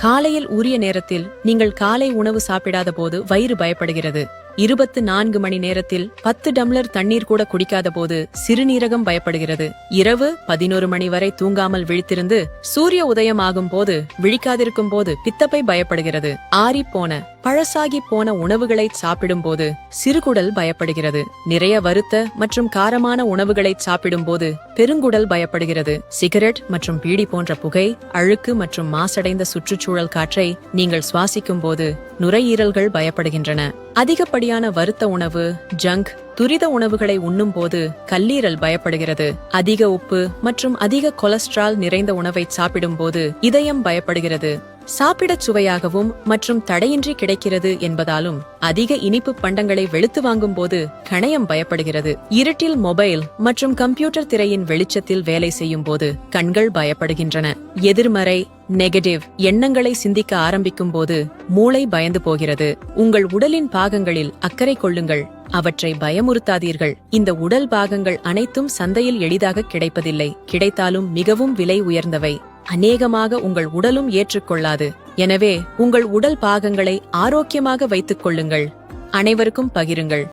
காலையில் உரிய நேரத்தில் நீங்கள் காலை உணவு சாப்பிடாத போது வயிறு பயப்படுகிறது. 24 மணி நேரத்தில் 10 டம்ளர் தண்ணீர் கூட குடிக்காத போது சிறுநீரகம் பயப்படுகிறது. இரவு 11 மணி வரை தூங்காமல் விழித்திருந்து சூரிய உதயம் ஆகும் போது விழிக்காதிருக்கும் போது பித்தப்பை பயப்படுகிறது. ஆறிப்போன பழசாகி போன உணவுகளை சாப்பிடும் போது சிறுகுடல் பயப்படுகிறது. நிறைய வறுத்த மற்றும் காரமான உணவுகளை சாப்பிடும் போது பெருங்குடல் பயப்படுகிறது. சிகரெட் மற்றும் பீடி போன்ற புகை, அழுக்கு மற்றும் மாசடைந்த சுற்றுச்சூழல் காற்றை நீங்கள் சுவாசிக்கும் போது நுரையீரல்கள் பயப்படுகின்றன. அதிகப்படியான வறுத்த உணவு, ஜங்க், துரித உணவுகளை உண்ணும் போது கல்லீரல் பயப்படுகிறது. அதிக உப்பு மற்றும் அதிக கொலஸ்ட்ரால் நிறைந்த உணவை சாப்பிடும் போது இதயம் பயப்படுகிறது. சாப்பிடச் சுவையாகவும் மற்றும் தடையின்றி கிடைக்கிறது என்பதாலும் அதிக இனிப்பு பண்டங்களை வெளுத்து வாங்கும் போது கணையம் பயப்படுகிறது. இருட்டில் மொபைல் மற்றும் கம்ப்யூட்டர் திரையின் வெளிச்சத்தில் வேலை செய்யும் போது கண்கள் பயப்படுகின்றன. எதிர்மறை நெகட்டிவ் எண்ணங்களை சிந்திக்க ஆரம்பிக்கும் போது மூளை பயந்து போகிறது. உங்கள் உடலின் பாகங்களில் அக்கறை கொள்ளுங்கள், அவற்றை பயமுறுத்தாதீர்கள். இந்த உடல் பாகங்கள் அனைத்தும் சந்தையில் எளிதாக கிடைப்பதில்லை. கிடைத்தாலும் மிகவும் விலை உயர்ந்தவை. அநேகமாக உங்கள் உடலும் ஏற்றுக்கொள்ளாது. எனவே உங்கள் உடல் பாகங்களை ஆரோக்கியமாக வைத்துக் கொள்ளுங்கள். அனைவருக்கும் பகிருங்கள்.